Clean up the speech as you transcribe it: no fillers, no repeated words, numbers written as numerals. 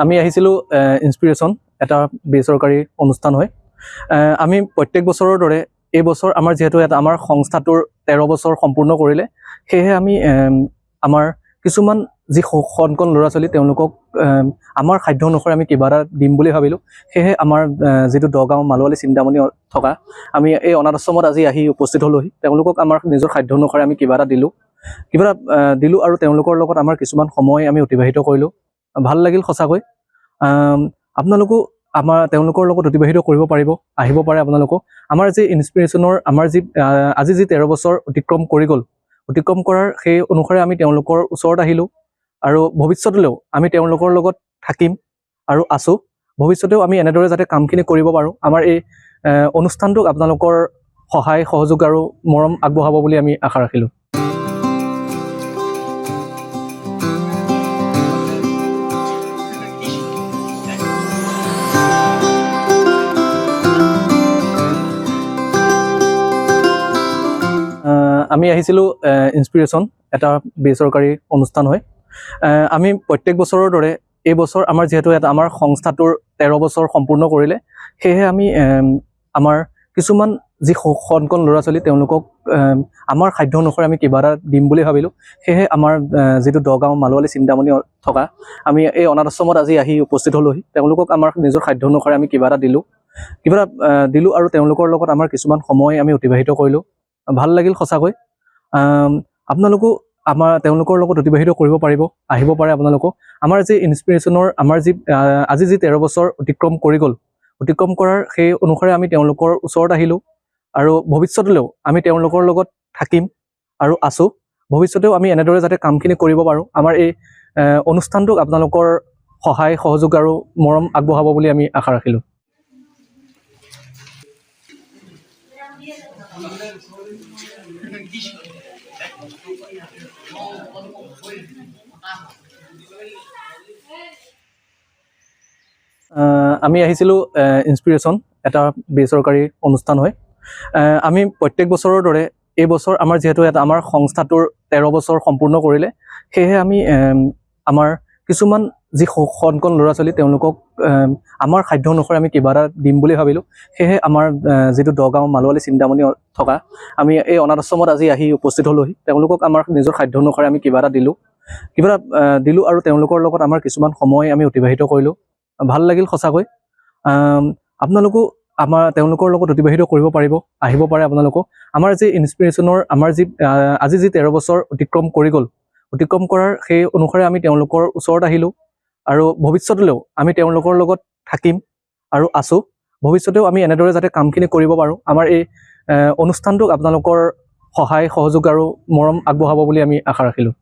আমি আহিছিলোঁ ইনস্পিৰেশ্যন এটা বেচৰকাৰী অনুষ্ঠান হয়। আমি প্ৰত্যেক বছৰৰ দৰে এই বছৰ আমাৰ যিহেতু আমাৰ সংস্থাটোৰ 13 বছৰ সম্পূৰ্ণ কৰিলে, সেয়েহে আমি আমাৰ কিছুমান যি কণ কণ ল'ৰা ছোৱালী তেওঁলোকক আমাৰ সাধ্য অনুসৰি আমি কিবা এটা দিম বুলি ভাবিলোঁ। সেয়েহে আমাৰ যিটো দগাঁও মালোৱালি চিন্তামণি থকা আমি এই অনাথ আশ্ৰমত আজি আহি উপস্থিত হ'লোহি। তেওঁলোকক আমাৰ নিজৰ সাধ্য অনুসৰি আমি কিবা এটা দিলোঁ আৰু তেওঁলোকৰ লগত আমাৰ কিছুমান সময় আমি অতিবাহিত কৰিলোঁ। ভাল লাগিল সঁচাকৈ। আপোনালোকো তেওঁলোকৰ লগত অতিবাহিত কৰিব পাৰিব, আহিব পাৰে আপোনালোকো। আমাৰ যি ইনস্পিৰেশ্যনৰ আজি যি 13 বছৰ অতিক্ৰম কৰাৰ সেই অনুসাৰে আমি তেওঁলোকৰ ওচৰত আহিলোঁ আৰু ভৱিষ্যতলৈও আমি তেওঁলোকৰ লগত থাকিম আৰু আছোঁ। ভৱিষ্যতেও আমি এনেদৰে যাতে কামখিনি কৰিব পাৰোঁ, আমাৰ এই অনুষ্ঠানটোক আপোনালোকৰ সহায় সহযোগ আৰু মৰম আগবঢ়াব বুলি আমি আশা ৰাখিলোঁ। আমি আহিছিলোঁ ইনস্পিৰেশ্যন এটা বেচৰকাৰী অনুষ্ঠান হয়। আমি প্ৰত্যেক বছৰৰ দৰে এই বছৰ আমাৰ যিহেতু আমাৰ সংস্থাটোৰ 13 বছৰ সম্পূৰ্ণ কৰিলে, সেয়েহে আমি আমাৰ কিছুমান যি কণ কণ ল'ৰা ছোৱালী তেওঁলোকক আমাৰ সাধ্য অনুসৰি আমি কিবা এটা দিম বুলি ভাবিলোঁ। সেয়েহে আমাৰ যিটো দগাঁও মালোৱালি চিন্তামণি থকা আমি এই অনাথ আশ্ৰমত আজি আহি উপস্থিত হ'লোহি। তেওঁলোকক আমাৰ নিজৰ সাধ্য অনুসৰি আমি কিবা এটা দিলোঁ আৰু তেওঁলোকৰ লগত আমাৰ কিছুমান সময় আমি অতিবাহিত কৰিলোঁ। ভাল লাগিল সঁচাকৈ। আপোনালোকো তেওঁলোকৰ লগত অতিবাহিত কৰিব পাৰিব, আহিব পাৰে আপোনালোকো। আমাৰ যি ইনস্পিৰেশ্যনৰ আজি যি 13 বছৰ অতিক্ৰম কৰাৰ সেই অনুসাৰে আমি তেওঁলোকৰ ওচৰত আহিলোঁ আৰু ভৱিষ্যতলৈও আমি তেওঁলোকৰ লগত থাকিম আৰু আছোঁ। ভৱিষ্যতেও আমি এনেদৰে যাতে কামখিনি কৰিব পাৰোঁ, আমাৰ এই অনুষ্ঠানটোক আপোনালোকৰ সহায় সহযোগ আৰু মৰম আগবঢ়াব বুলি আমি আশা ৰাখিলোঁ। আমি আহিছিলোঁ ইনস্পিৰেশ্যন এটা বেচৰকাৰী অনুষ্ঠান হয়। আমি প্ৰত্যেক বছৰৰ দৰে এই বছৰ আমাৰ যিহেতু আমাৰ সংস্থাটোৰ 13 বছৰ সম্পূৰ্ণ কৰিলে, সেয়েহে আমি আমাৰ কিছুমান যি কণ কণ ল'ৰা ছোৱালী তেওঁলোকক আমাৰ সাধ্য অনুসৰি আমি কিবা এটা দিম বুলি ভাবিলোঁ। সেয়েহে আমাৰ যিটো দগাঁও মালোৱালি চিন্তামণি থকা আমি এই অনাথ আশ্ৰমত আজি আহি উপস্থিত হ'লোহি। তেওঁলোকক আমাৰ নিজৰ সাধ্য অনুসৰি আমি কিবা এটা দিলোঁ আৰু তেওঁলোকৰ লগত আমাৰ কিছুমান সময় আমি অতিবাহিত কৰিলোঁ। ভাল লাগিল সঁচাকৈ। আপোনালোকো তেওঁলোকৰ লগত অতিবাহিত কৰিব পাৰিব, আহিব পাৰে আপোনালোকো। আমাৰ যি ইনস্পিৰেশ্যনৰ আজি যি 13 বছৰ অতিক্ৰম কৰাৰ সেই অনুসাৰে আমি তেওঁলোকৰ ওচৰত আহিলোঁ আৰু ভৱিষ্যতলৈও আমি তেওঁলোকৰ লগত থাকিম আৰু আছোঁ। ভৱিষ্যতেও আমি এনেদৰে যাতে কামখিনি কৰিব পাৰোঁ, আমাৰ এই অনুষ্ঠানটোক আপোনালোকৰ সহায় সহযোগ আৰু মৰম আগবঢ়াব বুলি আমি আশা ৰাখিলোঁ।